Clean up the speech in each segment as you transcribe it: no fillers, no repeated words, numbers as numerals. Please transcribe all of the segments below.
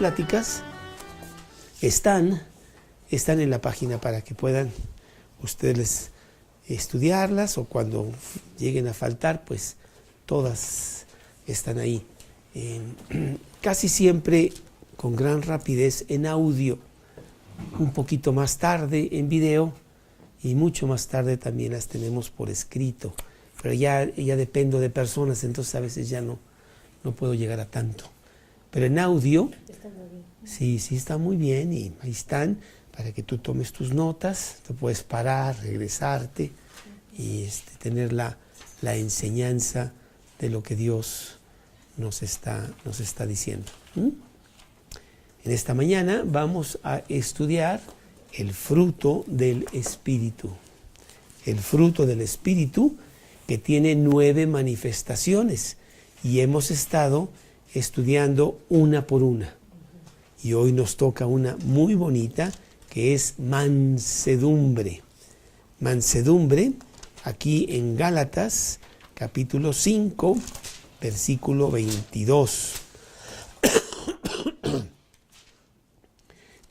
pláticas están en la página para que puedan ustedes estudiarlas, o cuando lleguen a faltar, pues todas están ahí. Casi siempre con gran rapidez en audio, un poquito más tarde en video, y mucho más tarde también las tenemos por escrito. Pero ya dependo de personas, entonces a veces ya no puedo llegar a tanto. Pero en audio, sí está muy bien, y ahí están para que tú tomes tus notas, te puedes parar, regresarte y tener la enseñanza de lo que Dios nos está diciendo. En esta mañana vamos a estudiar el fruto del Espíritu. El fruto del Espíritu, que tiene 9 manifestaciones, y hemos estado estudiando una por una. Y hoy nos toca una muy bonita, que es mansedumbre. Mansedumbre, aquí en Gálatas, capítulo 5, versículo 22.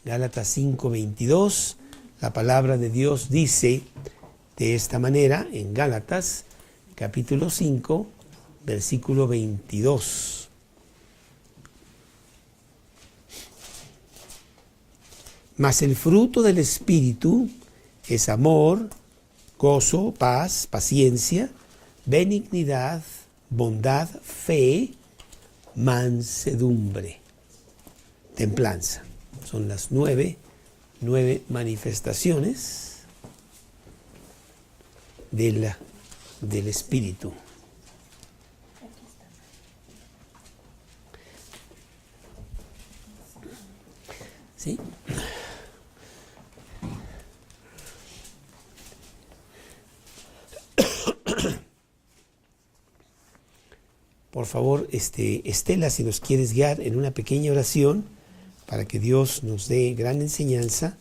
Gálatas 5, 22, la palabra de Dios dice de esta manera, en Gálatas, capítulo 5, versículo 22. Mas el fruto del Espíritu es amor, gozo, paz, paciencia, benignidad, bondad, fe, mansedumbre, templanza. Son las 9 manifestaciones del Espíritu. ¿Sí? Por favor, Estela, si nos quieres guiar en una pequeña oración para que Dios nos dé gran enseñanza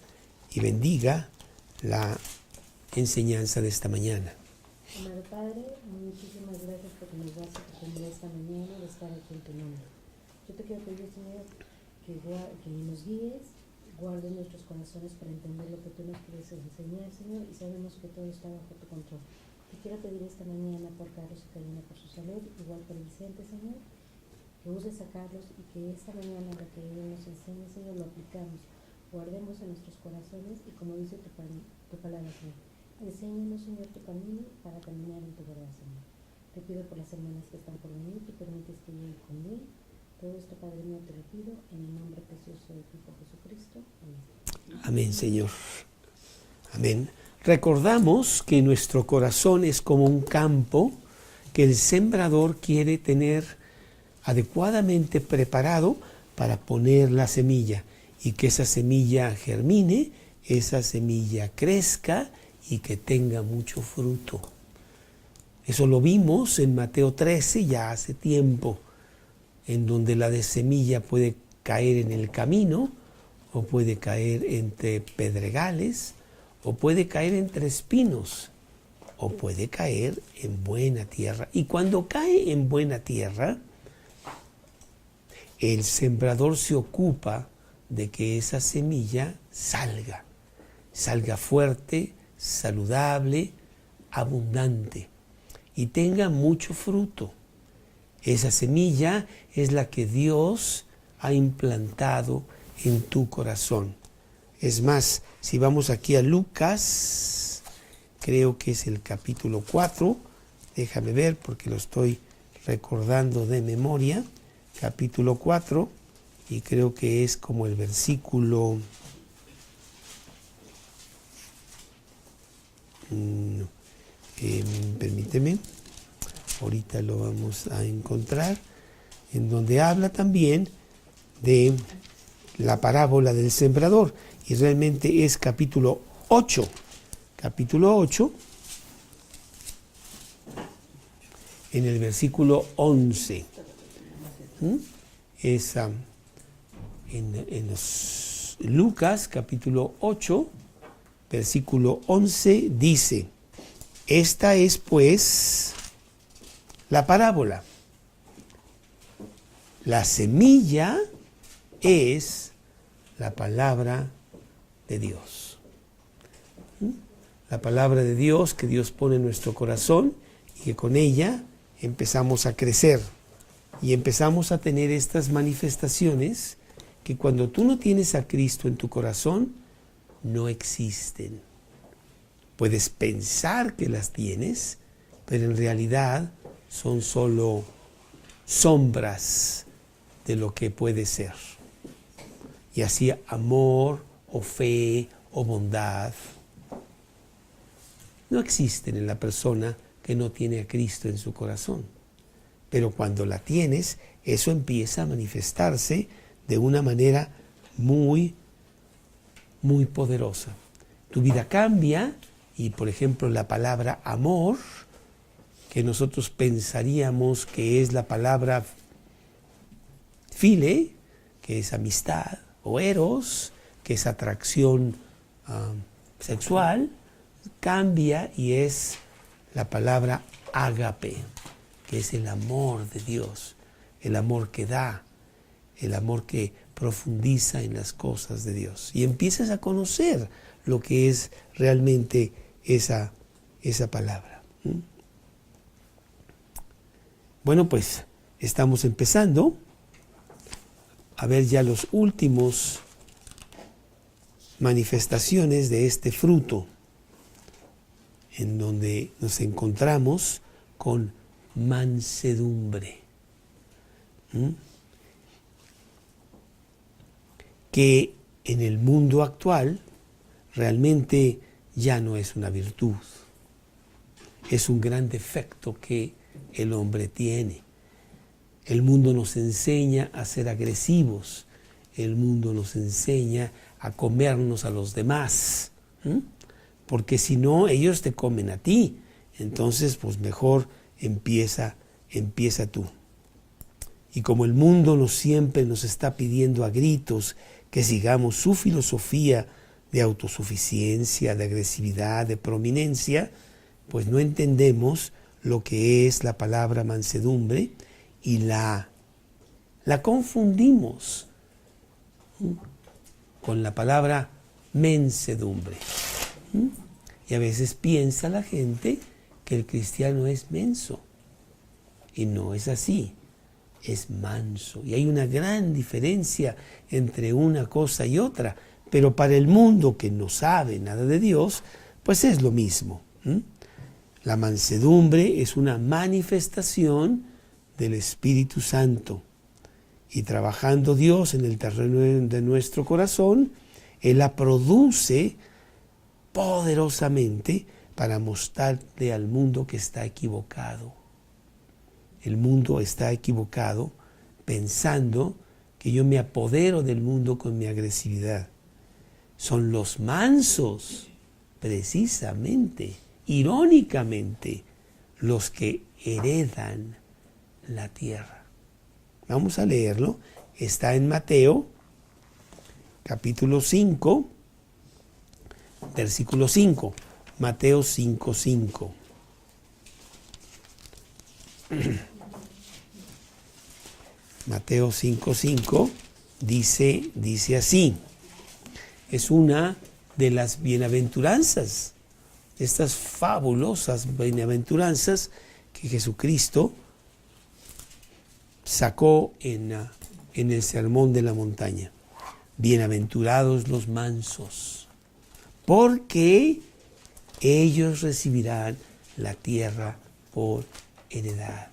y bendiga la enseñanza de esta mañana. Amado Padre, muchísimas gracias porque nos das la oportunidad esta mañana de estar aquí en tu nombre. Yo te quiero pedir, Señor, que nos guíes, guardes nuestros corazones para entender lo que tú nos quieres enseñar, Señor, y sabemos que todo está bajo tu control. Te quiero pedir esta mañana por Carlos y Karina, por su salud, igual por Vicente, Señor, que uses a Carlos y que esta mañana lo que Él nos enseñe, Señor, lo aplicamos, guardemos en nuestros corazones y como dice tu palabra, Señor, enséñanos, Señor, tu camino para caminar en tu verdad, Señor. Te pido por las hermanas que están por venir, que permites que lleguen conmigo. Todo esto, Padre mío, te lo pido en el nombre precioso de tu Hijo Jesucristo. Amén. Amén, Señor. Amén. Recordamos que nuestro corazón es como un campo que el sembrador quiere tener adecuadamente preparado para poner la semilla, y que esa semilla germine, esa semilla crezca y que tenga mucho fruto. Eso lo vimos en Mateo 13 ya hace tiempo, en donde la de semilla puede caer en el camino, o puede caer entre pedregales, o puede caer entre espinos, o puede caer en buena tierra. Y cuando cae en buena tierra, el sembrador se ocupa de que esa semilla salga fuerte, saludable, abundante, y tenga mucho fruto. Esa semilla es la que Dios ha implantado en tu corazón. Es más, si vamos aquí a Lucas, creo que es el capítulo 4, déjame ver porque lo estoy recordando de memoria, capítulo 4, y creo que es como el versículo... permíteme, ahorita lo vamos a encontrar, en donde habla también de la parábola del sembrador, y realmente es capítulo 8, en el versículo 11. Es en los Lucas capítulo 8, versículo 11, dice: esta es pues la parábola. La semilla es la palabra de Dios. La palabra de Dios que Dios pone en nuestro corazón y que con ella empezamos a crecer y empezamos a tener estas manifestaciones que cuando tú no tienes a Cristo en tu corazón, no existen. Puedes pensar que las tienes, pero en realidad son solo sombras de lo que puede ser. Y así amor o fe o bondad no existen en la persona que no tiene a Cristo en su corazón. Pero cuando la tienes, eso empieza a manifestarse de una manera muy, muy poderosa. Tu vida cambia y, por ejemplo, la palabra amor, que nosotros pensaríamos que es la palabra phile, que es amistad, o eros, que es atracción sexual, cambia y es la palabra ágape, que es el amor de Dios, el amor que da, el amor que profundiza en las cosas de Dios. Y empiezas a conocer lo que es realmente esa palabra. Bueno, pues estamos empezando a ver ya los últimos manifestaciones de este fruto, en donde nos encontramos con mansedumbre, que en el mundo actual realmente ya no es una virtud, es un gran defecto que el hombre tiene. El mundo nos enseña a ser agresivos, el mundo nos enseña a comernos a los demás, porque si no, ellos te comen a ti. Entonces, pues mejor empieza tú. Y como el mundo siempre nos está pidiendo a gritos que sigamos su filosofía de autosuficiencia, de agresividad, de prominencia, pues no entendemos lo que es la palabra mansedumbre y la confundimos con la palabra mensedumbre. Y a veces piensa la gente que el cristiano es menso. Y no es así, es manso. Y hay una gran diferencia entre una cosa y otra. Pero para el mundo que no sabe nada de Dios, pues es lo mismo. La mansedumbre es una manifestación del Espíritu Santo. Y trabajando Dios en el terreno de nuestro corazón, Él la produce poderosamente para mostrarle al mundo que está equivocado. El mundo está equivocado pensando que yo me apodero del mundo con mi agresividad. Son los mansos, precisamente, irónicamente, los que heredan la tierra. Vamos a leerlo. Está en Mateo, capítulo 5, versículo 5. Mateo 5, 5. Mateo 5, 5 dice así. Es una de las bienaventuranzas, estas fabulosas bienaventuranzas que Jesucristo sacó en el Sermón de la Montaña. Bienaventurados los mansos, porque ellos recibirán la tierra por heredad.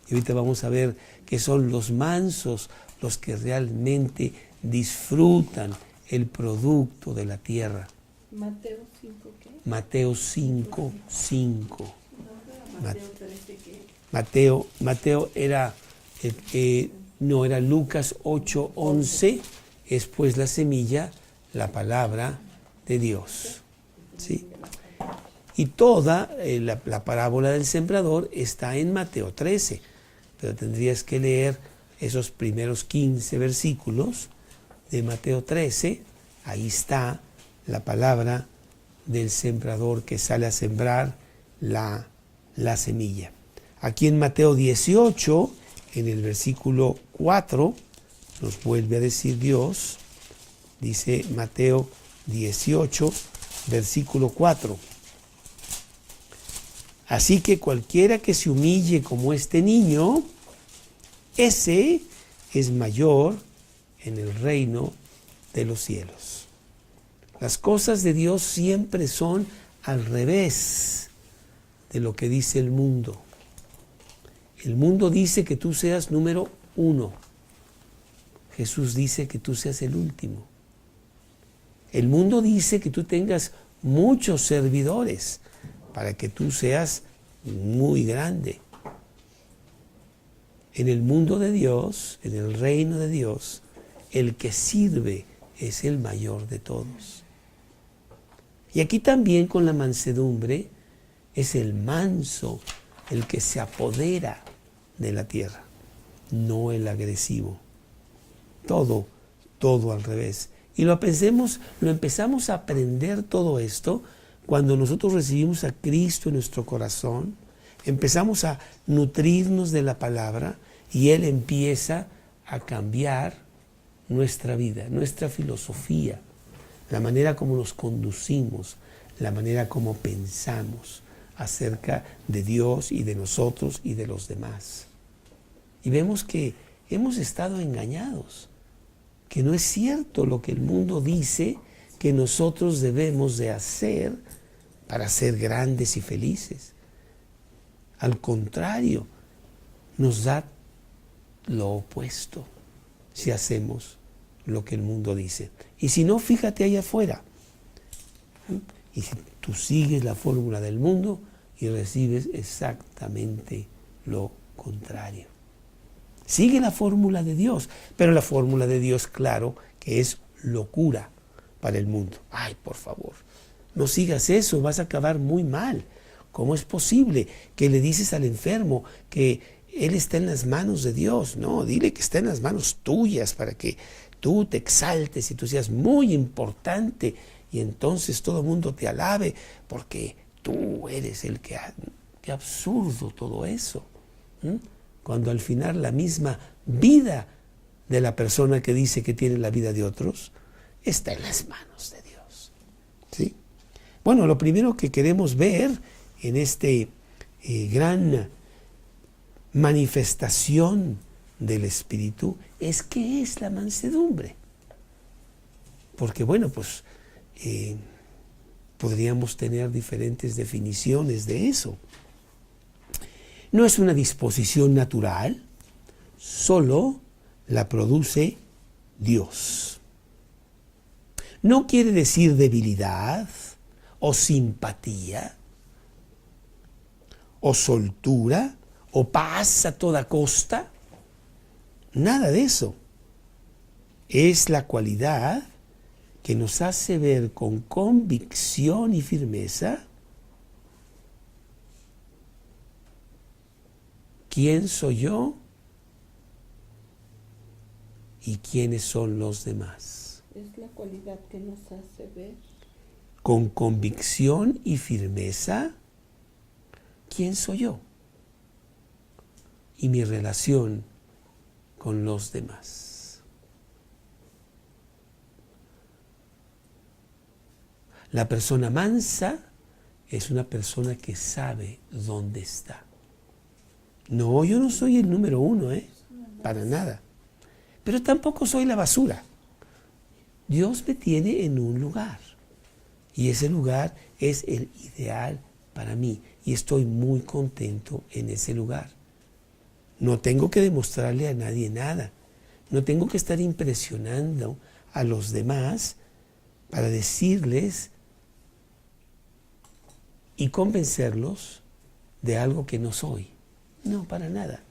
Y ahorita vamos a ver que son los mansos los que realmente disfrutan el producto de la tierra. Mateo 5, ¿qué? Mateo 5, 5. Mateo 13, ¿qué? Mateo era, no, era Lucas 8, 11, es pues la semilla, la palabra de Dios. ¿Sí? Y toda la parábola del sembrador está en Mateo 13, pero tendrías que leer esos primeros 15 versículos de Mateo 13, ahí está la palabra del sembrador que sale a sembrar la semilla. Aquí en Mateo 18, en el versículo 4, nos vuelve a decir Dios, dice Mateo 18, versículo 4. Así que cualquiera que se humille como este niño, ese es mayor en el reino de los cielos. Las cosas de Dios siempre son al revés de lo que dice el mundo. El mundo dice que tú seas número 1. Jesús dice que tú seas el último. El mundo dice que tú tengas muchos servidores para que tú seas muy grande. En el mundo de Dios, en el reino de Dios, el que sirve es el mayor de todos. Y aquí también con la mansedumbre es el manso, el que se apodera de la tierra, no el agresivo. Todo al revés. Y lo empezamos a aprender todo esto cuando nosotros recibimos a Cristo en nuestro corazón, empezamos a nutrirnos de la palabra y Él empieza a cambiar nuestra vida, nuestra filosofía, la manera como nos conducimos, la manera como pensamos acerca de Dios y de nosotros y de los demás. Y vemos que hemos estado engañados, que no es cierto lo que el mundo dice que nosotros debemos de hacer para ser grandes y felices. Al contrario, nos da lo opuesto si hacemos lo que el mundo dice. Y si no, fíjate allá afuera. Y si tú sigues la fórmula del mundo y recibes exactamente lo contrario. Sigue la fórmula de Dios, pero la fórmula de Dios, claro, que es locura para el mundo. Ay, por favor, no sigas eso, vas a acabar muy mal. ¿Cómo es posible que le dices al enfermo que él está en las manos de Dios? No, dile que está en las manos tuyas para que tú te exaltes y tú seas muy importante y entonces todo el mundo te alabe porque tú eres el que... Qué absurdo todo eso. Cuando al final la misma vida de la persona que dice que tiene la vida de otros está en las manos de Dios. ¿Sí? Bueno, lo primero que queremos ver en este gran manifestación del Espíritu es qué es la mansedumbre. Porque bueno, pues podríamos tener diferentes definiciones de eso. No es una disposición natural, solo la produce Dios. No quiere decir debilidad o simpatía o soltura o paz a toda costa. Nada de eso. Es la cualidad que nos hace ver con convicción y firmeza quién soy yo y quiénes son los demás. Es la cualidad que nos hace ver. Con convicción y firmeza, quién soy yo y mi relación con los demás. La persona mansa es una persona que sabe dónde está. No, yo no soy el número 1, para nada. Pero tampoco soy la basura. Dios me tiene en un lugar. Y ese lugar es el ideal para mí. Y estoy muy contento en ese lugar. No tengo que demostrarle a nadie nada. No tengo que estar impresionando a los demás para decirles y convencerlos de algo que no soy. No, para nada.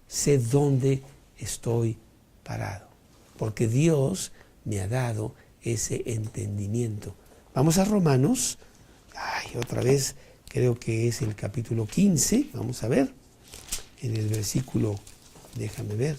Sé dónde estoy parado, porque Dios me ha dado ese entendimiento. Vamos a Romanos. Otra vez creo que es el capítulo 15. Vamos a ver. En el versículo, déjame ver.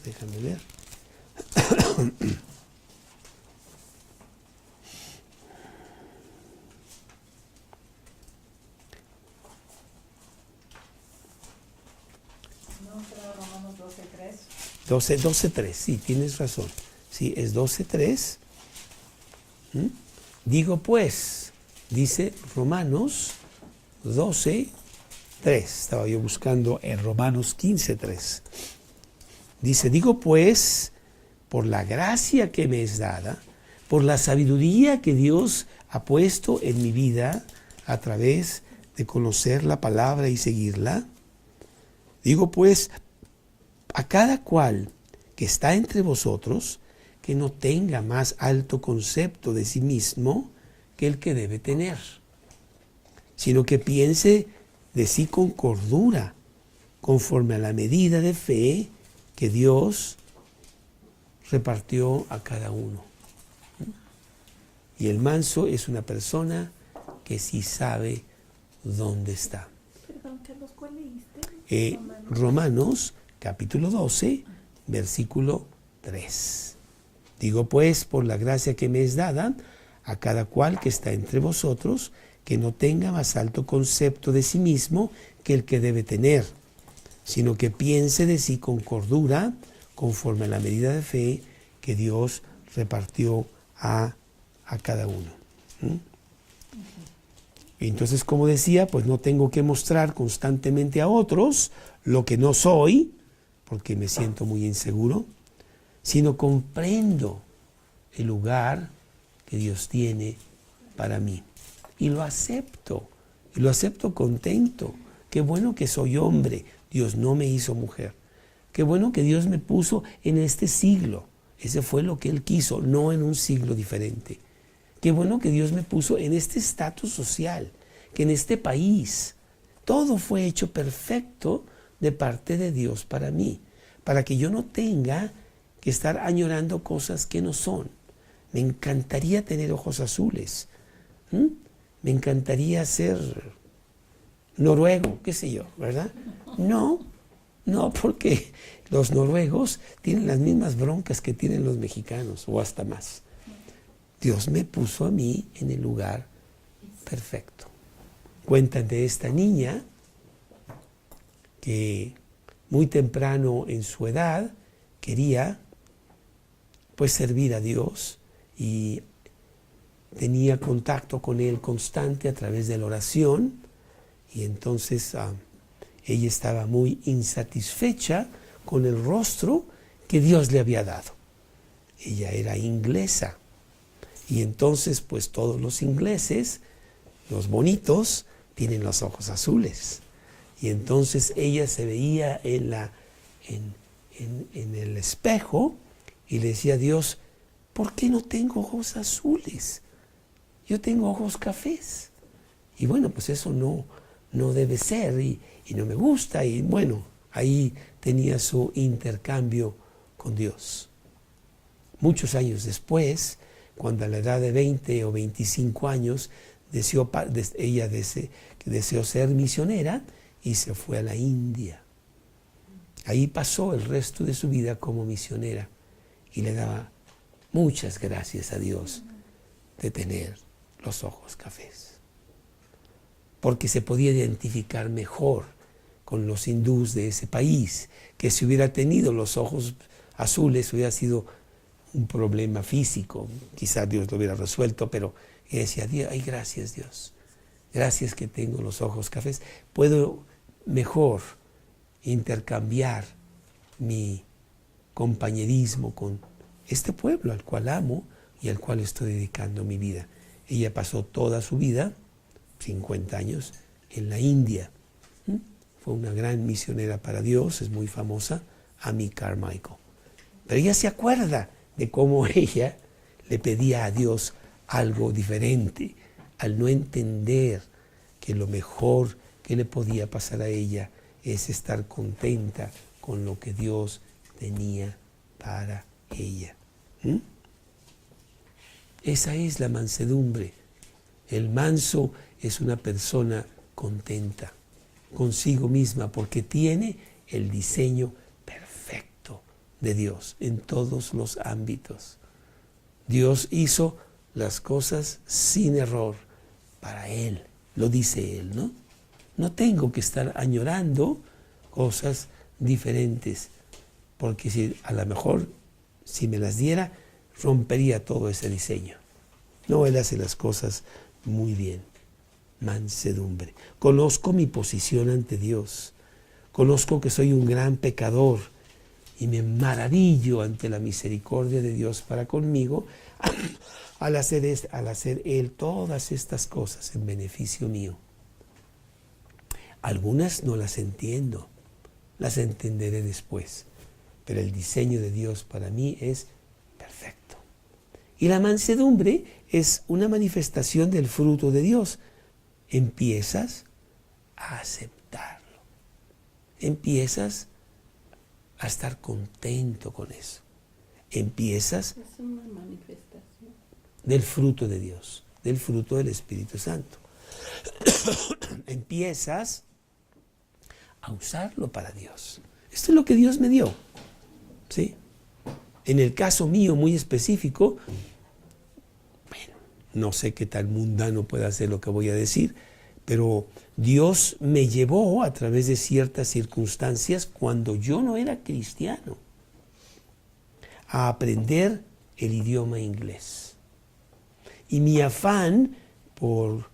No, será Romanos 12:3. 12:3, sí, tienes razón. Sí, es 12:3. Digo pues, dice Romanos 12:3. Estaba yo buscando en Romanos 15:3. Dice, digo pues, por la gracia que me es dada, por la sabiduría que Dios ha puesto en mi vida a través de conocer la palabra y seguirla, digo pues, a cada cual que está entre vosotros, que no tenga más alto concepto de sí mismo que el que debe tener, sino que piense de sí con cordura, conforme a la medida de fe que Dios repartió a cada uno. Y el manso es una persona que sí sabe dónde está. Perdón, Carlos, ¿cuál leíste? Romanos capítulo 12, versículo 3. Digo pues, por la gracia que me es dada, a cada cual que está entre vosotros, que no tenga más alto concepto de sí mismo que el que debe tener, sino que piense de sí con cordura, conforme a la medida de fe que Dios repartió a cada uno. Y entonces, como decía, pues no tengo que mostrar constantemente a otros lo que no soy, porque me siento muy inseguro, sino comprendo el lugar que Dios tiene para mí. Y lo acepto contento. Qué bueno que soy hombre, Dios no me hizo mujer. Qué bueno que Dios me puso en este siglo. Ese fue lo que Él quiso, no en un siglo diferente. Qué bueno que Dios me puso en este estatus social, que en este país. Todo fue hecho perfecto de parte de Dios para mí, para que yo no tenga que estar añorando cosas que no son. Me encantaría tener ojos azules. Me encantaría ser noruego, qué sé yo, ¿verdad? No, porque los noruegos tienen las mismas broncas que tienen los mexicanos, o hasta más. Dios me puso a mí en el lugar perfecto. Cuentan de esta niña que muy temprano en su edad quería pues servir a Dios y tenía contacto con Él constante a través de la oración, y entonces ella estaba muy insatisfecha con el rostro que Dios le había dado. Ella era inglesa, y entonces pues todos los ingleses, los bonitos, tienen los ojos azules, y entonces ella se veía en el espejo y le decía a Dios, ¿por qué no tengo ojos azules? Yo tengo ojos cafés. Y bueno, pues eso no debe ser y no me gusta. Y bueno, ahí tenía su intercambio con Dios. Muchos años después, cuando a la edad de 20 o 25 años, ella deseó ser misionera y se fue a la India. Ahí pasó el resto de su vida como misionera y le daba muchas gracias a Dios de tener los ojos cafés, porque se podía identificar mejor con los hindús de ese país, que si hubiera tenido los ojos azules hubiera sido un problema físico, quizás Dios lo hubiera resuelto, pero ella decía, ay, gracias Dios, gracias que tengo los ojos cafés, puedo mejor intercambiar mi compañerismo con este pueblo al cual amo y al cual estoy dedicando mi vida. Ella pasó toda su vida, 50 años, en la India. Fue una gran misionera para Dios, es muy famosa, Amy Carmichael. Pero ella se acuerda de cómo ella le pedía a Dios algo diferente, al no entender que lo mejor que le podía pasar a ella es estar contenta con lo que Dios tenía para ella. Esa es la mansedumbre. El manso es una persona contenta consigo misma porque tiene el diseño perfecto de Dios en todos los ámbitos. Dios hizo las cosas sin error para Él, lo dice Él, ¿no? No tengo que estar añorando cosas diferentes. porque si a lo mejor si me las diera, rompería todo ese diseño. No, Él hace las cosas muy bien. Mansedumbre. Conozco mi posición ante Dios. Conozco que soy un gran pecador y me maravillo ante la misericordia de Dios para conmigo al hacer Él todas estas cosas en beneficio mío. Algunas no las entiendo, las entenderé después, pero el diseño de Dios para mí es perfecto. Y la mansedumbre es una manifestación del fruto de Dios. Empiezas a aceptarlo. Empiezas a estar contento con eso. Empiezas Es una manifestación del fruto de Dios, del fruto del Espíritu Santo. Empiezas a usarlo para Dios. Esto es lo que Dios me dio, ¿sí? En el caso mío muy específico, bueno, no sé qué tan mundano pueda ser lo que voy a decir, pero Dios me llevó a través de ciertas circunstancias cuando yo no era cristiano a aprender el idioma inglés. Y mi afán por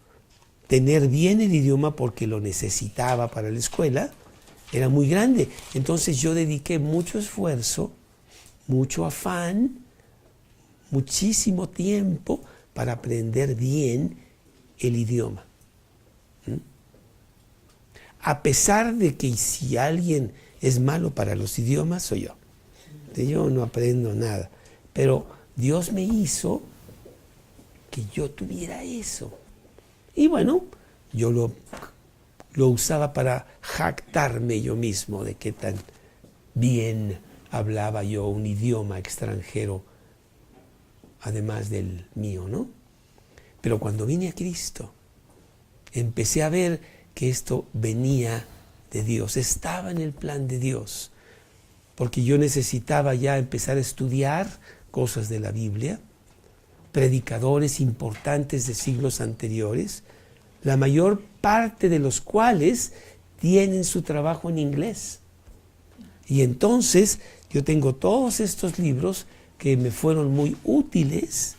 tener bien el idioma, porque lo necesitaba para la escuela, era muy grande. Entonces yo dediqué mucho esfuerzo, mucho afán, muchísimo tiempo para aprender bien el idioma. A pesar de que si alguien es malo para los idiomas, soy yo. Yo no aprendo nada. Pero Dios me hizo que yo tuviera eso. Y bueno, yo lo usaba para jactarme yo mismo de qué tan bien hablaba yo un idioma extranjero, además del mío, ¿no? Pero cuando vine a Cristo, empecé a ver que esto venía de Dios, estaba en el plan de Dios, porque yo necesitaba ya empezar a estudiar cosas de la Biblia, predicadores importantes de siglos anteriores, la mayor parte de los cuales tienen su trabajo en inglés. Y entonces yo tengo todos estos libros que me fueron muy útiles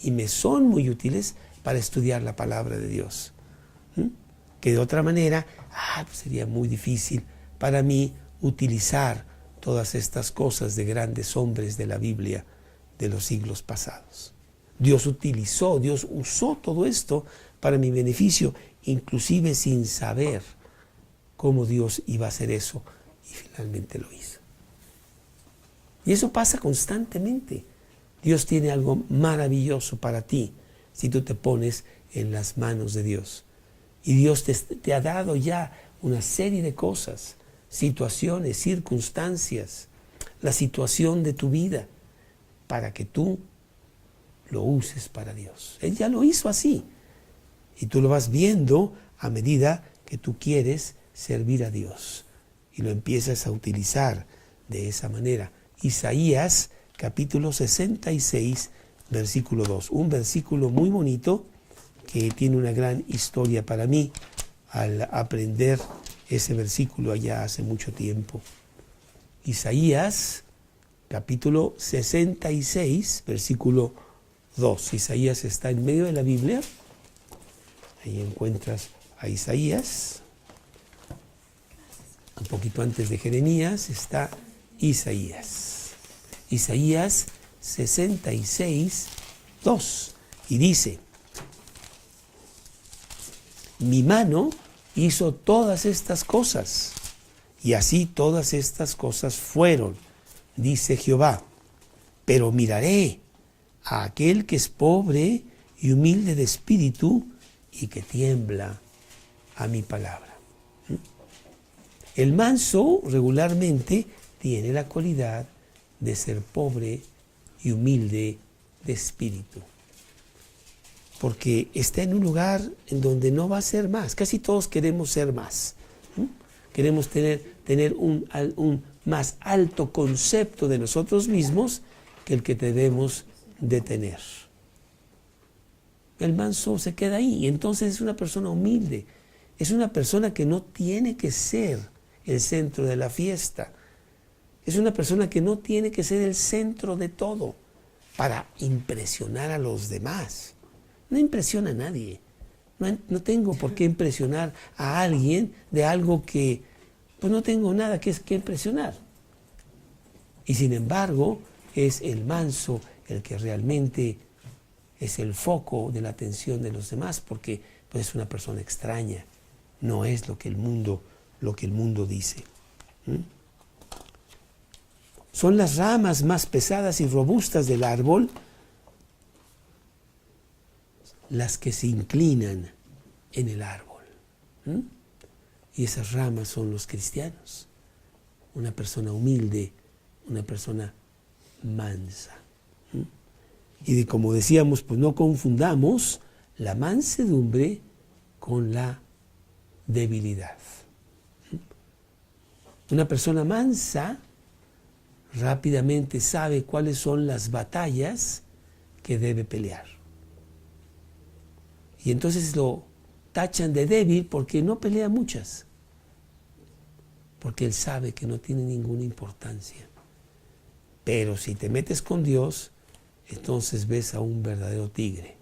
y me son muy útiles para estudiar la palabra de Dios. Que de otra manera pues sería muy difícil para mí utilizar todas estas cosas de grandes hombres de la Biblia de los siglos pasados. Dios usó todo esto para mi beneficio, inclusive sin saber cómo Dios iba a hacer eso, y finalmente lo hizo. Y eso pasa constantemente. Dios tiene algo maravilloso para ti si tú te pones en las manos de Dios. Y Dios te ha dado ya una serie de cosas, situaciones, circunstancias, la situación de tu vida, para que tú lo uses para Dios. Él ya lo hizo así. Y tú lo vas viendo a medida que tú quieres servir a Dios. Y lo empiezas a utilizar de esa manera. Isaías capítulo 66, versículo 2. Un versículo muy bonito que tiene una gran historia para mí al aprender ese versículo allá hace mucho tiempo. Isaías capítulo 66, versículo 2. Isaías está en medio de la Biblia. Ahí encuentras a Isaías. Un poquito antes de Jeremías está Isaías. Isaías 66, 2. Y dice: mi mano hizo todas estas cosas, y así todas estas cosas fueron, dice Jehová. Pero miraré a aquel que es pobre y humilde de espíritu y que tiembla a mi palabra. El manso regularmente tiene la cualidad de ser pobre y humilde de espíritu, porque está en un lugar en donde no va a ser más. Casi todos queremos ser más. Queremos tener un más alto concepto de nosotros mismos que el que debemos de tener. El manso se queda ahí, y entonces es una persona humilde. Es una persona que no tiene que ser el centro de la fiesta. Es una persona que no tiene que ser el centro de todo para impresionar a los demás. No impresiona a nadie. No tengo por qué impresionar a alguien de algo que pues no tengo nada que impresionar. Y sin embargo, es el manso el que realmente es el foco de la atención de los demás, porque pues, es una persona extraña. No es lo que el mundo dice. Son las ramas más pesadas y robustas del árbol las que se inclinan en el árbol. Y esas ramas son los cristianos. Una persona humilde, una persona mansa. Y como decíamos, pues no confundamos la mansedumbre con la debilidad. Una persona mansa rápidamente sabe cuáles son las batallas que debe pelear. Y entonces lo tachan de débil porque no pelea muchas. Porque él sabe que no tiene ninguna importancia. Pero si te metes con Dios, entonces ves a un verdadero tigre,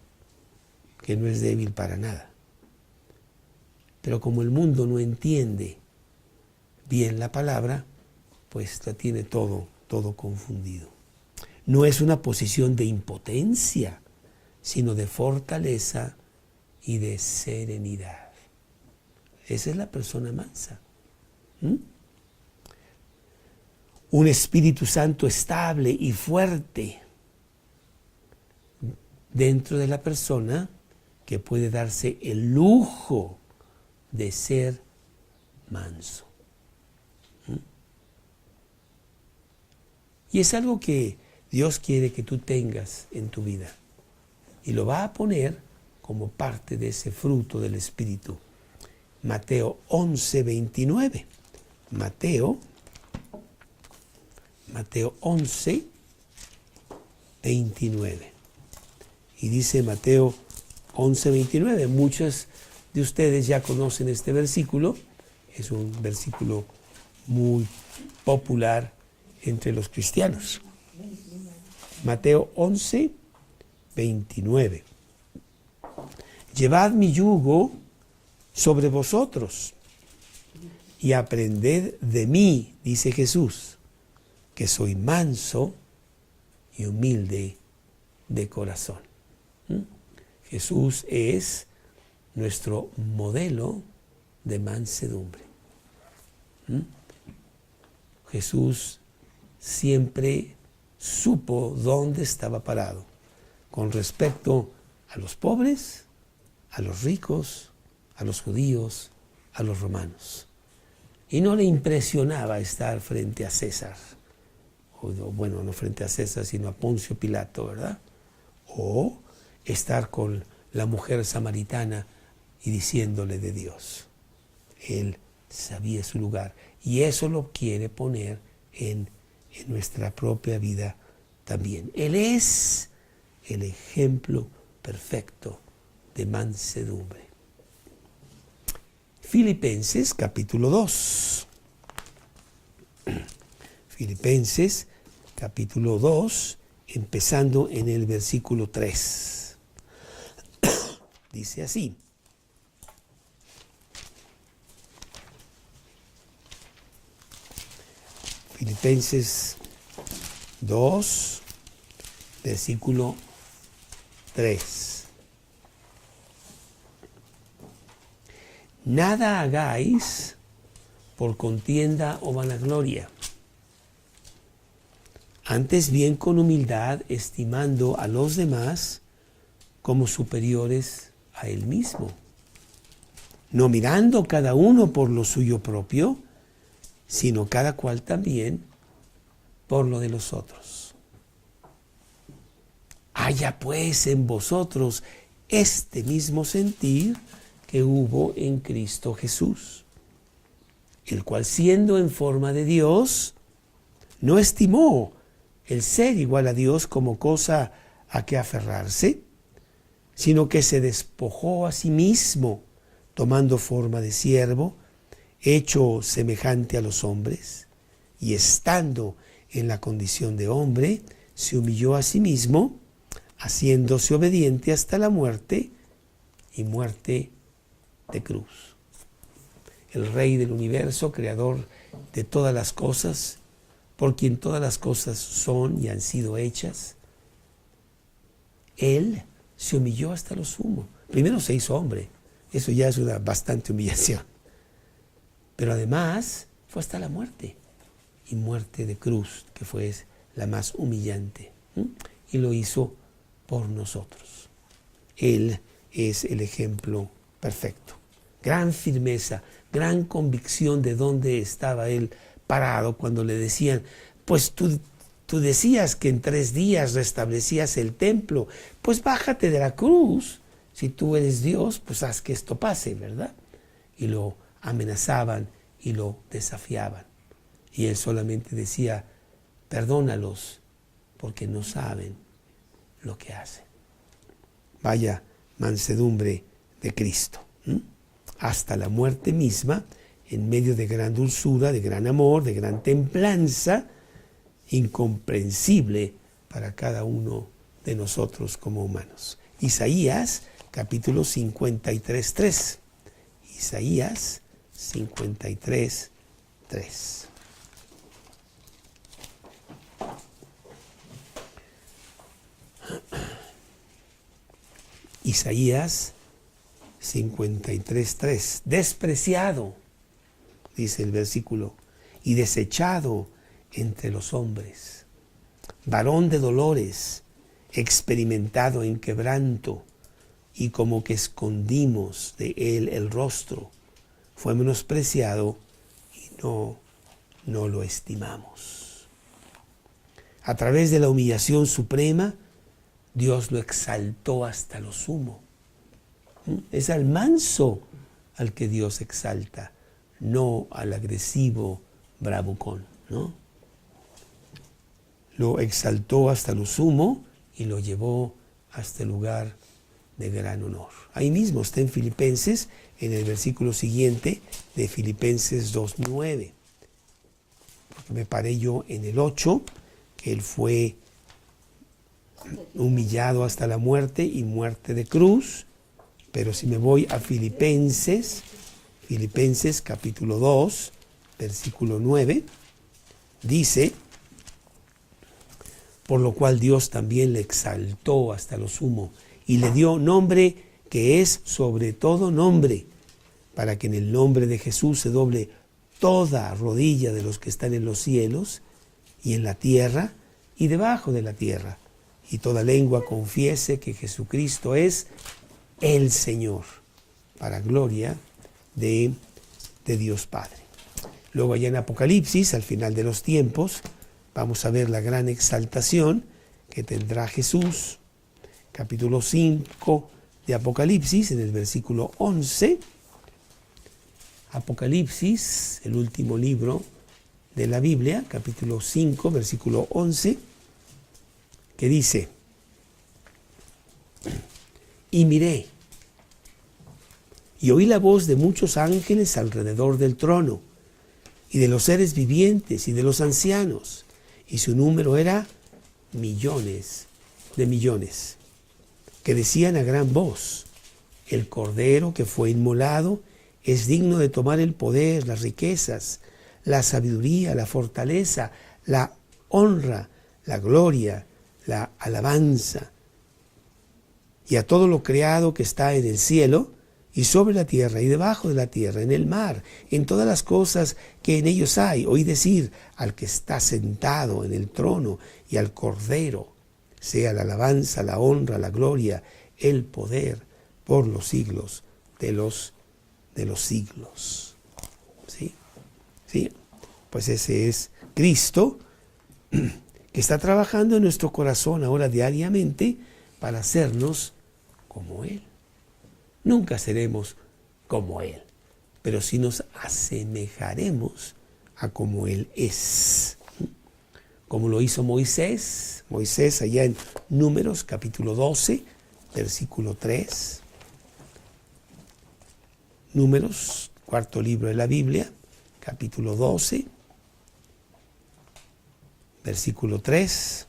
que no es débil para nada. Pero como el mundo no entiende bien la palabra, pues la tiene todo confundido. No es una posición de impotencia, sino de fortaleza y de serenidad. Esa es la persona mansa. Un Espíritu Santo estable y fuerte dentro de la persona que puede darse el lujo de ser manso. Y es algo que Dios quiere que tú tengas en tu vida. Y lo va a poner como parte de ese fruto del Espíritu. Mateo 11:29. Mateo 11:29. Y dice Mateo 11:29. Muchos de ustedes ya conocen este versículo. Es un versículo muy popular entre los cristianos. Mateo 11:29. Llevad mi yugo sobre vosotros y aprended de mí, dice Jesús, que soy manso y humilde de corazón. Jesús es nuestro modelo de mansedumbre. Jesús siempre supo dónde estaba parado con respecto a los pobres, a los ricos, a los judíos, a los romanos. Y no le impresionaba estar frente a César, bueno, no frente a César, sino a Poncio Pilato, ¿verdad? O estar con la mujer samaritana y diciéndole de Dios. Él sabía su lugar y eso lo quiere poner en nuestra propia vida también. Él es el ejemplo perfecto de mansedumbre. Filipenses capítulo 2. Filipenses capítulo 2, empezando en el versículo 3. Dice así. Filipenses 2, versículo 3. Nada hagáis por contienda o vanagloria, antes bien con humildad, estimando a los demás como superiores a él mismo, no mirando cada uno por lo suyo propio, sino cada cual también por lo de los otros. Haya pues en vosotros este mismo sentir que hubo en Cristo Jesús, el cual siendo en forma de Dios, no estimó el ser igual a Dios como cosa a que aferrarse, sino que se despojó a sí mismo, tomando forma de siervo, hecho semejante a los hombres, y estando en la condición de hombre, se humilló a sí mismo, haciéndose obediente hasta la muerte y muerte de cruz. El Rey del universo, creador de todas las cosas, por quien todas las cosas son y han sido hechas, Él se humilló hasta lo sumo. Primero se hizo hombre, eso ya es una bastante humillación. Pero además fue hasta la muerte, y muerte de cruz, que fue la más humillante. Y lo hizo por nosotros. Él es el ejemplo perfecto. Gran firmeza, gran convicción de dónde estaba él parado cuando le decían, pues tú decías que en 3 días restablecías el templo, pues bájate de la cruz. Si tú eres Dios, pues haz que esto pase, ¿verdad? Y lo amenazaban y lo desafiaban. Y él solamente decía, perdónalos, porque no saben lo que hacen. Vaya mansedumbre de Cristo. Hasta la muerte misma, en medio de gran dulzura, de gran amor, de gran templanza, incomprensible para cada uno de nosotros como humanos. Isaías, capítulo 53:3. Isaías 53:3. Isaías 53:3. Despreciado, dice el versículo, y desechado entre los hombres, varón de dolores, experimentado en quebranto, y como que escondimos de él el rostro, fue menospreciado y no lo estimamos. A través de la humillación suprema, Dios lo exaltó hasta lo sumo. Es al manso al que Dios exalta, no al agresivo bravucón, ¿no? Lo exaltó hasta lo sumo y lo llevó hasta el lugar de gran honor. Ahí mismo está en Filipenses, en el versículo siguiente de Filipenses 2:9. Porque me paré yo en el 8, que él fue humillado hasta la muerte y muerte de cruz. Pero si me voy a Filipenses capítulo 2, versículo 9, dice, por lo cual Dios también le exaltó hasta lo sumo y le dio nombre que es sobre todo nombre, para que en el nombre de Jesús se doble toda rodilla de los que están en los cielos y en la tierra y debajo de la tierra, y toda lengua confiese que Jesucristo es el Señor, para gloria de Dios Padre. Luego allá en Apocalipsis, al final de los tiempos, vamos a ver la gran exaltación que tendrá Jesús. Capítulo 5 de Apocalipsis, en el versículo 11. Apocalipsis, el último libro de la Biblia, capítulo 5, versículo 11, que dice, y miré, y oí la voz de muchos ángeles alrededor del trono, y de los seres vivientes y de los ancianos, y su número era millones de millones, que decían a gran voz, el Cordero que fue inmolado es digno de tomar el poder, las riquezas, la sabiduría, la fortaleza, la honra, la gloria, la alabanza. Y a todo lo creado que está en el cielo y sobre la tierra y debajo de la tierra, en el mar, en todas las cosas que en ellos hay, oí decir al que está sentado en el trono y al Cordero, sea la alabanza, la honra, la gloria, el poder por los siglos de los siglos. ¿Sí? ¿Sí? Pues ese es Cristo, que está trabajando en nuestro corazón ahora diariamente para hacernos como Él. Nunca seremos como Él, pero sí nos asemejaremos a como Él es. Como lo hizo Moisés. Moisés allá en Números capítulo 12, versículo 3. Números, cuarto libro de la Biblia, capítulo 12, versículo 3.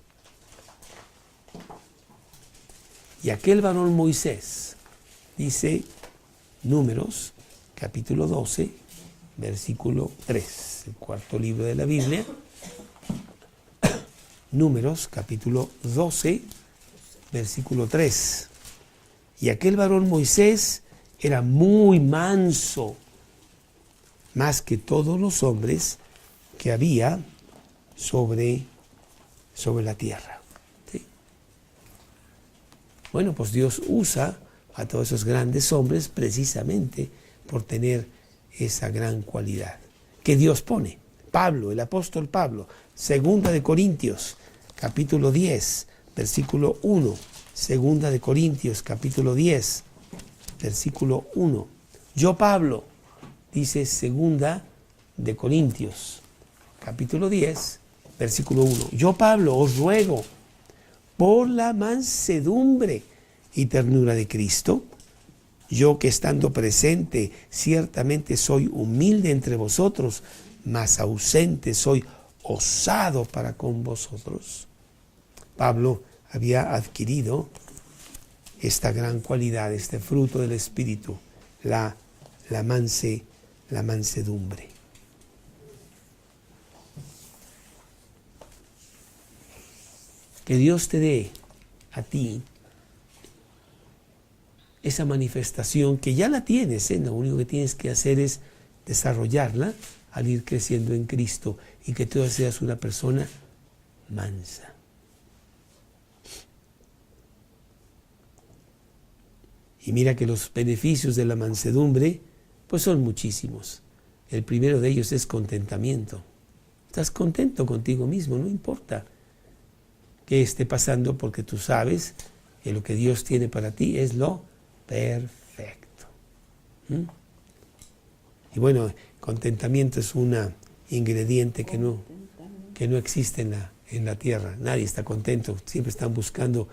Y aquel varón Moisés, dice Números, capítulo 12, versículo 3, el cuarto libro de la Biblia. Números, capítulo 12, versículo 3. Y aquel varón Moisés era muy manso, más que todos los hombres que había sobre la tierra. ¿Sí? Bueno, pues Dios usa a todos esos grandes hombres precisamente por tener esa gran cualidad que Dios pone. Pablo, el apóstol Pablo, segunda de Corintios, capítulo 10, versículo 1. Segunda de Corintios, capítulo 10, versículo 1. Yo, Pablo, dice segunda de Corintios, capítulo 10, versículo 1. Yo, Pablo, os ruego por la mansedumbre y ternura de Cristo, yo que estando presente ciertamente soy humilde entre vosotros, mas ausente soy osado para con vosotros. Pablo había adquirido esta gran cualidad, este fruto del Espíritu, la mansedumbre. Que Dios te dé a ti esa manifestación que ya la tienes, lo único que tienes que hacer es desarrollarla al ir creciendo en Cristo y que tú seas una persona mansa. Y mira que los beneficios de la mansedumbre pues son muchísimos. El primero de ellos es contentamiento. Estás contento contigo mismo, no importa qué esté pasando, porque tú sabes que lo que Dios tiene para ti es lo perfecto. Y bueno, contentamiento es un ingrediente que no existe en la tierra. Nadie está contento, siempre están buscando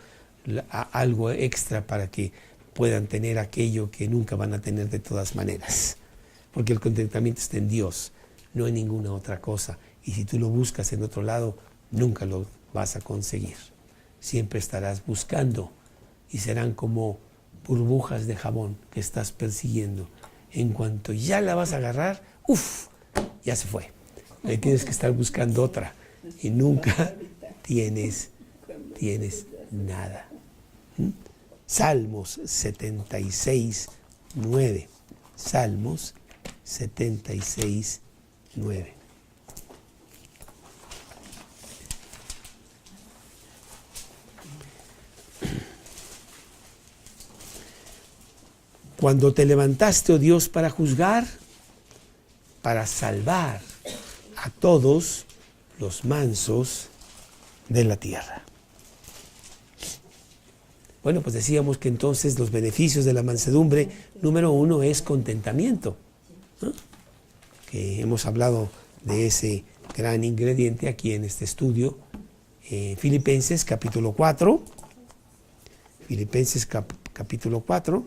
algo extra para que puedan tener aquello que nunca van a tener de todas maneras. Porque el contentamiento está en Dios, no en ninguna otra cosa. Y si tú lo buscas en otro lado, nunca lo vas a conseguir. Siempre estarás buscando y serán como burbujas de jabón que estás persiguiendo. En cuanto ya la vas a agarrar, ya se fue. Ahí tienes que estar buscando otra y nunca tienes nada. Salmos 76, 9. Salmos 76, 9. Cuando te levantaste, oh Dios, para juzgar, para salvar a todos los mansos de la tierra. Bueno, pues decíamos que entonces los beneficios de la mansedumbre, número 1 es contentamiento, ¿no? Que hemos hablado de ese gran ingrediente aquí en este estudio. Filipenses capítulo 4. Filipenses capítulo 4.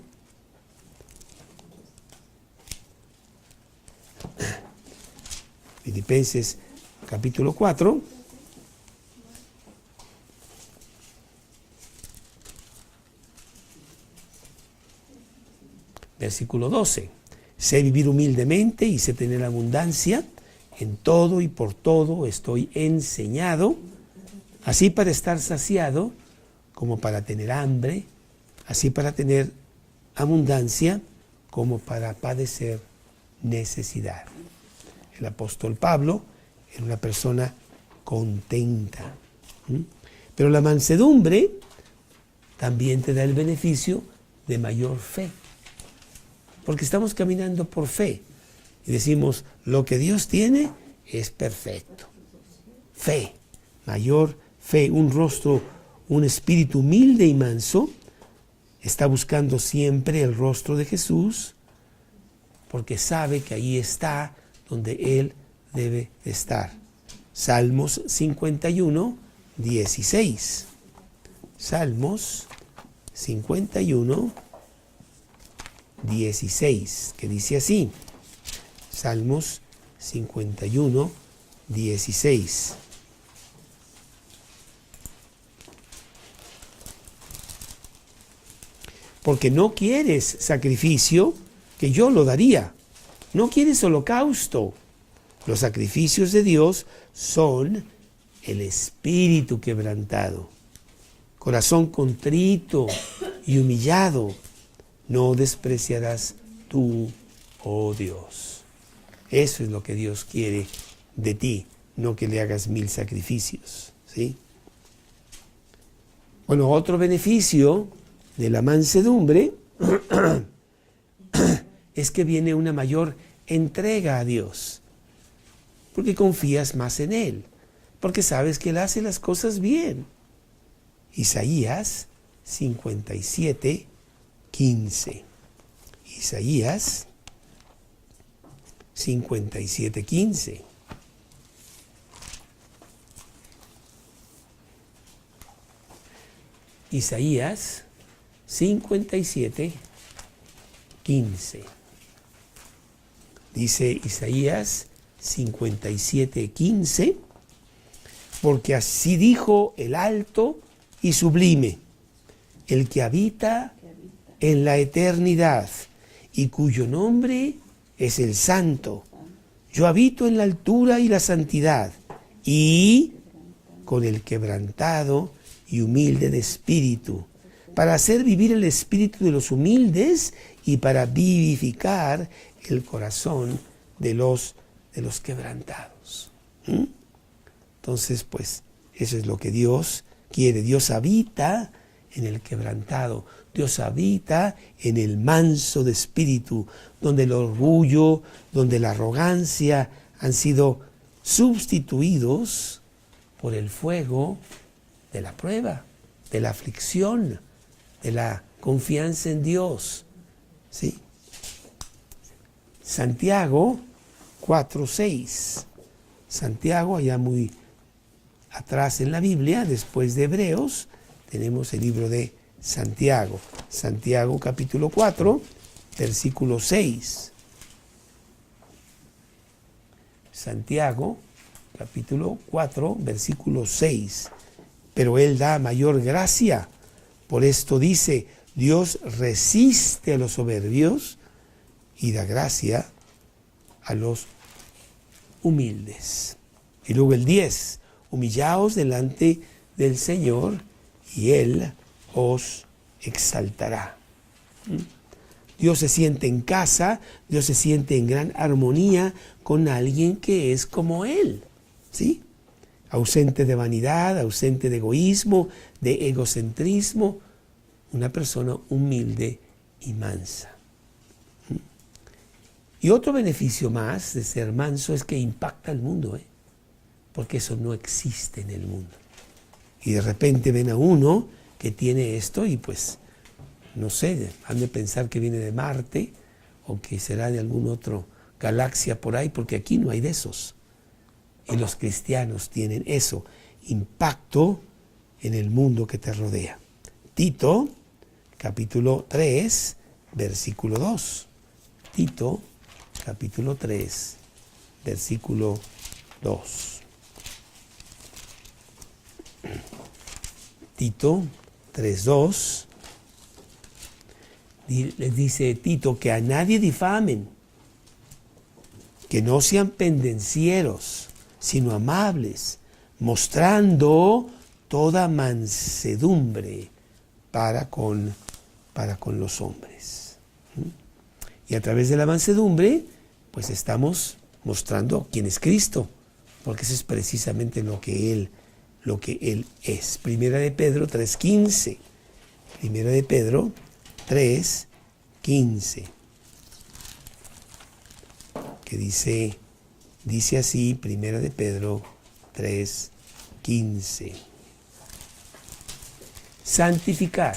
Filipenses capítulo 4. Versículo 12. Sé vivir humildemente y sé tener abundancia. En todo y por todo estoy enseñado, así para estar saciado como para tener hambre, así para tener abundancia como para padecer necesidad. El apóstol Pablo era una persona contenta. Pero la mansedumbre también te da el beneficio de mayor fe. Porque estamos caminando por fe y decimos, lo que Dios tiene es perfecto. Fe, mayor fe, un rostro, un espíritu humilde y manso, está buscando siempre el rostro de Jesús, porque sabe que ahí está donde Él debe estar. Salmos 51, 16. Salmos 51, 16, que dice así. Salmos 51, 16. porque no quieres sacrificio, que yo lo daría. No quieres holocausto. Los sacrificios de Dios son el espíritu quebrantado, corazón contrito y humillado. No despreciarás tú, oh Dios. Eso es lo que Dios quiere de ti, no que le hagas 1000 sacrificios, ¿sí? Bueno, otro beneficio de la mansedumbre es que viene una mayor entrega a Dios, porque confías más en Él, porque sabes que Él hace las cosas bien. Isaías 57, 15. Isaías 57, 15. Isaías 57, 15. Dice Isaías 57, 15, porque así dijo el alto y sublime, el que habita en la eternidad y cuyo nombre es el Santo. Yo habito en la altura y la santidad, y con el quebrantado y humilde de espíritu, para hacer vivir el espíritu de los humildes y para vivificar el corazón de los quebrantados. Entonces, pues, eso es lo que Dios quiere. Dios habita en el quebrantado. Dios habita en el manso de espíritu, donde el orgullo, donde la arrogancia han sido sustituidos por el fuego de la prueba, de la aflicción, de la confianza en Dios. ¿Sí? Santiago 4:6. Santiago, allá muy atrás en la Biblia, después de Hebreos, tenemos el libro de Santiago. Santiago capítulo 4, versículo 6. Santiago capítulo 4, versículo 6. Pero Él da mayor gracia. Por esto dice, Dios resiste a los soberbios y da gracia a los humildes. Y luego el 10, humillaos delante del Señor y Él os exaltará. Dios se siente en casa, Dios se siente en gran armonía con alguien que es como Él, ¿sí? Ausente de vanidad, ausente de egoísmo, de egocentrismo, una persona humilde y mansa. Y otro beneficio más de ser manso es que impacta al mundo, porque eso no existe en el mundo. Y de repente ven a uno que tiene esto y pues, no sé, han de pensar que viene de Marte o que será de alguna otra galaxia por ahí, porque aquí no hay de esos. Y los cristianos tienen eso, impacto en el mundo que te rodea. Tito, capítulo 3, versículo 2. Tito, capítulo 3, versículo 2. Tito 3:2 les dice Tito que a nadie difamen, que no sean pendencieros, sino amables, mostrando toda mansedumbre para con los hombres. Y a través de la mansedumbre, pues estamos mostrando quién es Cristo, porque eso es precisamente lo que Él es. Primera de Pedro 3:15. Primera de Pedro 3:15. Que dice así, Primera de Pedro 3:15. Santificad,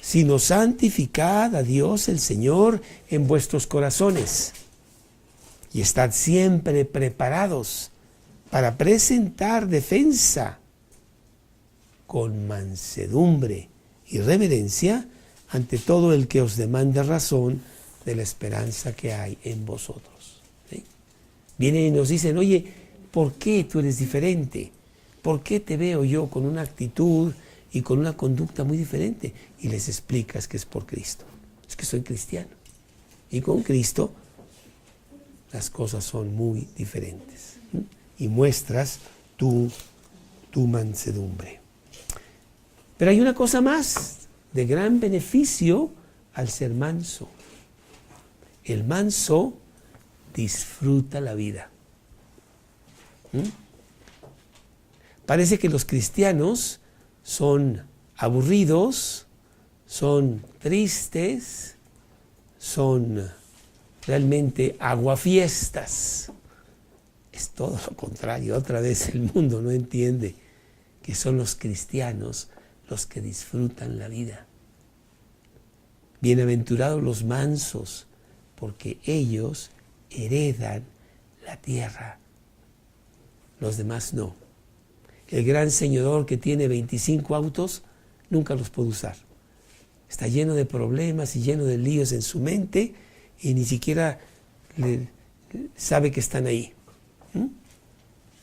sino santificad a Dios el Señor en vuestros corazones, y estad siempre preparados para presentar defensa con mansedumbre y reverencia ante todo el que os demande razón de la esperanza que hay en vosotros. ¿Sí? Vienen y nos dicen, oye, ¿por qué tú eres diferente? ¿Por qué te veo yo con una actitud y con una conducta muy diferente. Y les explicas que es por Cristo. Es que soy cristiano. Y con Cristo las cosas son muy diferentes. Y muestras tu mansedumbre. Pero hay una cosa más de gran beneficio al ser manso. El manso disfruta la vida. Parece que los cristianos son aburridos, son tristes, son realmente aguafiestas. Es todo lo contrario. Otra vez el mundo no entiende que son los cristianos los que disfrutan la vida. Bienaventurados los mansos, porque ellos heredan la tierra. Los demás no. El gran señor que tiene 25 autos nunca los puede usar. Está lleno de problemas y lleno de líos en su mente y ni siquiera sabe que están ahí.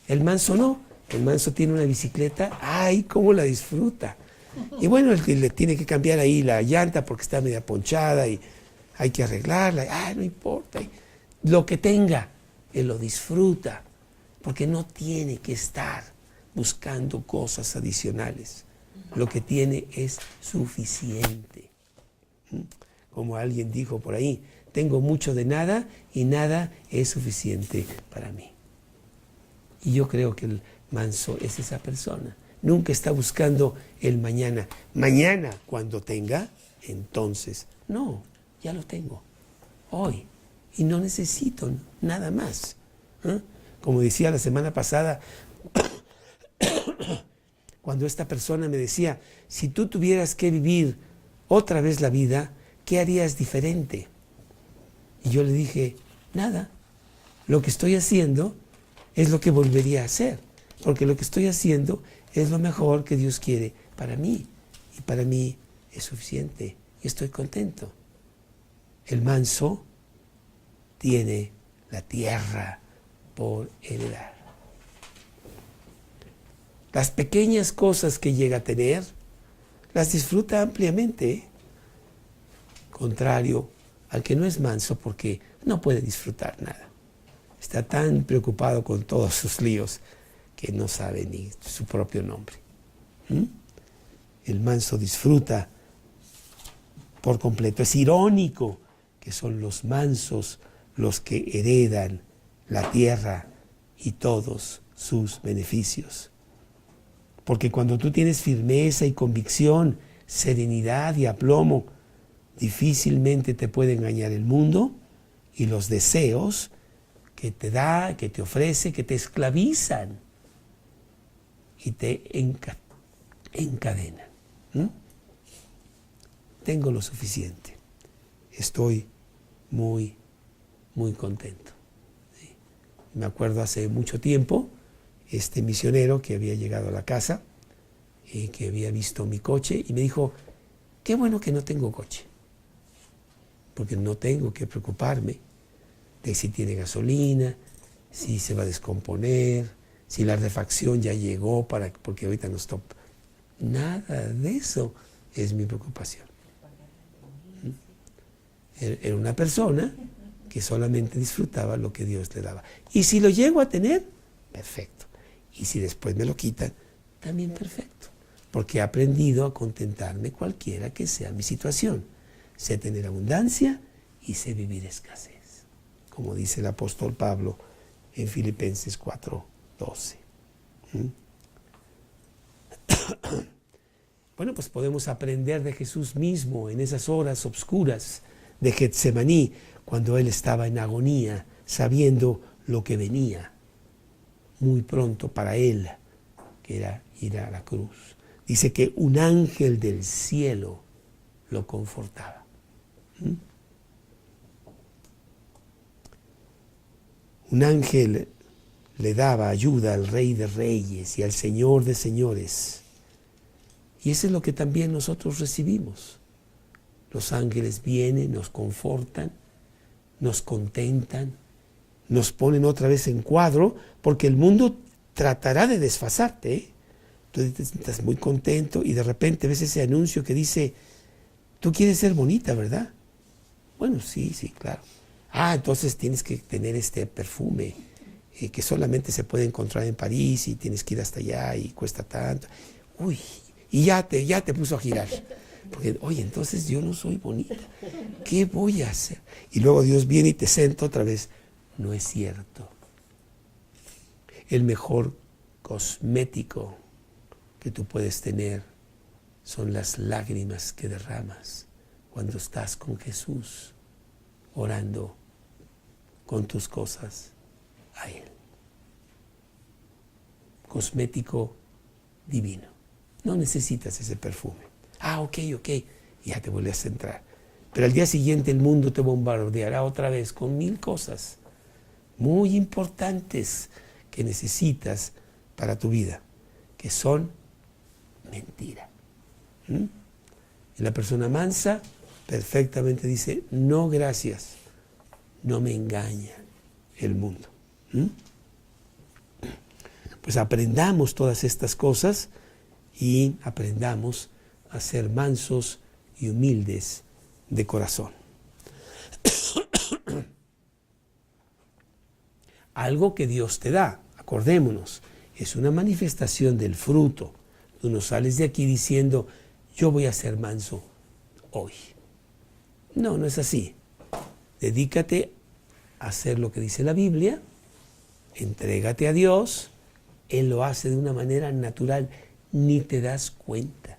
El manso no. El manso tiene una bicicleta. ¡Ay, cómo la disfruta! Y bueno, le tiene que cambiar ahí la llanta porque está media ponchada y hay que arreglarla. ¡Ay, no importa! Lo que tenga, él lo disfruta porque no tiene que estar buscando cosas adicionales. Lo que tiene es suficiente. Como alguien dijo por ahí, tengo mucho de nada y nada es suficiente para mí. Y yo creo que el manso es esa persona. Nunca está buscando el mañana. Mañana, cuando tenga, entonces. No, ya lo tengo. Hoy. Y no necesito nada más. Como decía la semana pasada, cuando esta persona me decía, si tú tuvieras que vivir otra vez la vida, ¿qué harías diferente? Y yo le dije, nada. Lo que estoy haciendo es lo que volvería a hacer, porque lo que estoy haciendo es lo mejor que Dios quiere para mí, y para mí es suficiente, y estoy contento. El manso tiene la tierra por heredar. Las pequeñas cosas que llega a tener, las disfruta ampliamente, contrario al que no es manso, porque no puede disfrutar nada. Está tan preocupado con todos sus líos que no sabe ni su propio nombre. El manso disfruta por completo. Es irónico que son los mansos los que heredan la tierra y todos sus beneficios. Porque cuando tú tienes firmeza y convicción, serenidad y aplomo, difícilmente te puede engañar el mundo y los deseos que te da, que te ofrece, que te esclavizan y te encadenan. Tengo lo suficiente. Estoy muy, muy contento. ¿Sí? Me acuerdo hace mucho tiempo, este misionero que había llegado a la casa y que había visto mi coche y me dijo, qué bueno que no tengo coche, porque no tengo que preocuparme de si tiene gasolina, si se va a descomponer, si la refacción ya llegó porque ahorita no está. Nada de eso es mi preocupación. Era una persona que solamente disfrutaba lo que Dios le daba. Y si lo llego a tener, perfecto. Y si después me lo quitan, también perfecto. Porque he aprendido a contentarme cualquiera que sea mi situación. Sé tener abundancia y sé vivir escasez. Como dice el apóstol Pablo en Filipenses 4:12. Bueno, pues podemos aprender de Jesús mismo en esas horas obscuras de Getsemaní, cuando Él estaba en agonía, sabiendo lo que venía muy pronto para Él, que era ir a la cruz. Dice que un ángel del cielo lo confortaba. Un ángel le daba ayuda al Rey de Reyes y al Señor de Señores. Y eso es lo que también nosotros recibimos. Los ángeles vienen, nos confortan, nos contentan, nos ponen otra vez en cuadro, porque el mundo tratará de desfasarte, tú estás muy contento y de repente ves ese anuncio que dice, tú quieres ser bonita, ¿verdad? Bueno, sí, claro. Entonces tienes que tener este perfume que solamente se puede encontrar en París y tienes que ir hasta allá y cuesta tanto. Uy, y ya te puso a girar. Porque, oye, entonces yo no soy bonita. ¿Qué voy a hacer? Y luego Dios viene y te senta otra vez. No es cierto. El mejor cosmético que tú puedes tener son las lágrimas que derramas cuando estás con Jesús, orando con tus cosas a Él. Cosmético divino. No necesitas ese perfume. Ok, ya te vuelves a centrar. Pero al día siguiente el mundo te bombardeará otra vez con 1000 cosas muy importantes que necesitas para tu vida, que son mentira. Y la persona mansa perfectamente dice, no gracias, no me engaña el mundo. Pues aprendamos todas estas cosas y aprendamos a ser mansos y humildes de corazón. Algo que Dios te da, acordémonos, es una manifestación del fruto. Tú no sales de aquí diciendo, yo voy a ser manso hoy. No es así. Dedícate a hacer lo que dice la Biblia, entrégate a Dios, Él lo hace de una manera natural, ni te das cuenta,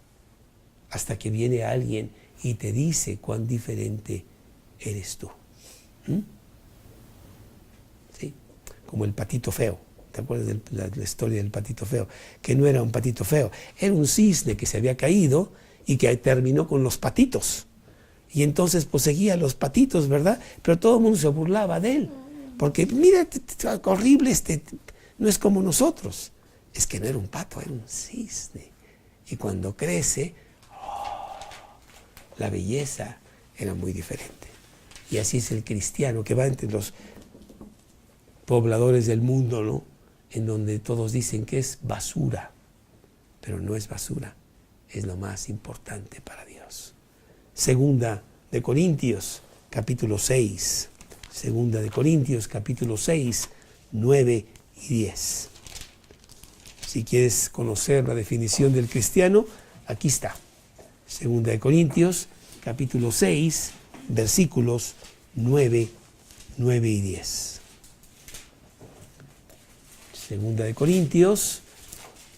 hasta que viene alguien y te dice cuán diferente eres tú. ¿Sí? Como el patito feo. ¿Te acuerdas de la historia del patito feo? Que no era un patito feo, era un cisne que se había caído y que terminó con los patitos. Y entonces pues seguía los patitos, ¿verdad? Pero todo el mundo se burlaba de él. Porque mira, horrible, no es como nosotros. Es que no era un pato, era un cisne. Y cuando crece, la belleza era muy diferente. Y así es el cristiano que va entre los pobladores del mundo, ¿no? En donde todos dicen que es basura, pero no es basura, es lo más importante para Dios. Segunda de Corintios, capítulo 6. Segunda de Corintios, capítulo 6, 9 y 10. Si quieres conocer la definición del cristiano, aquí está. Segunda de Corintios, capítulo 6, versículos 9 y 10. Segunda de Corintios,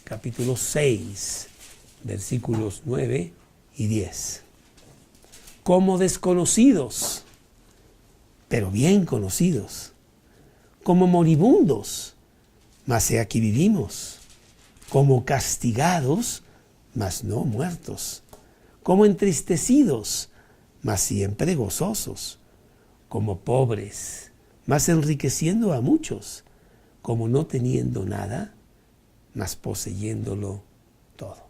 capítulo 6, versículos 9 y 10. Como desconocidos, pero bien conocidos, como moribundos, mas he aquí vivimos, como castigados, mas no muertos, como entristecidos, mas siempre gozosos, como pobres, mas enriqueciendo a muchos, como no teniendo nada, mas poseyéndolo todo.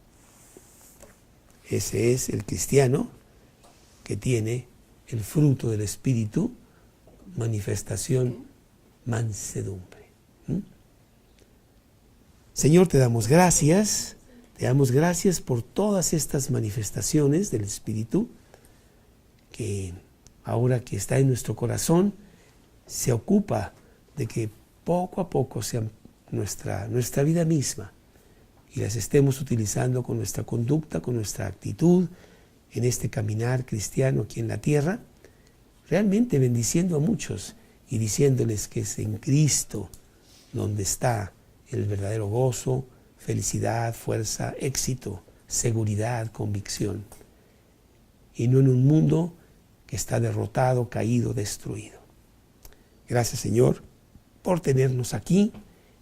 Ese es el cristiano que tiene el fruto del Espíritu, manifestación, mansedumbre. Señor, te damos gracias por todas estas manifestaciones del Espíritu, que ahora que está en nuestro corazón, se ocupa de que poco a poco sean nuestra vida misma y las estemos utilizando con nuestra conducta, con nuestra actitud en este caminar cristiano aquí en la tierra, realmente bendiciendo a muchos y diciéndoles que es en Cristo donde está el verdadero gozo, felicidad, fuerza, éxito, seguridad, convicción, y no en un mundo que está derrotado, caído, destruido. Gracias, Señor, por tenernos aquí,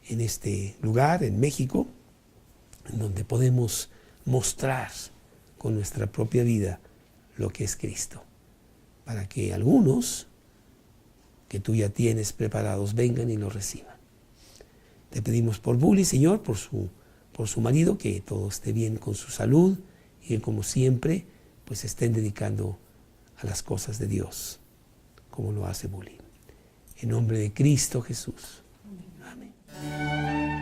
en este lugar, en México, en donde podemos mostrar con nuestra propia vida lo que es Cristo, para que algunos que tú ya tienes preparados vengan y lo reciban. Te pedimos por Bully, Señor, por su marido, que todo esté bien con su salud y que como siempre pues estén dedicando a las cosas de Dios, como lo hace Bully. En nombre de Cristo Jesús. Amén.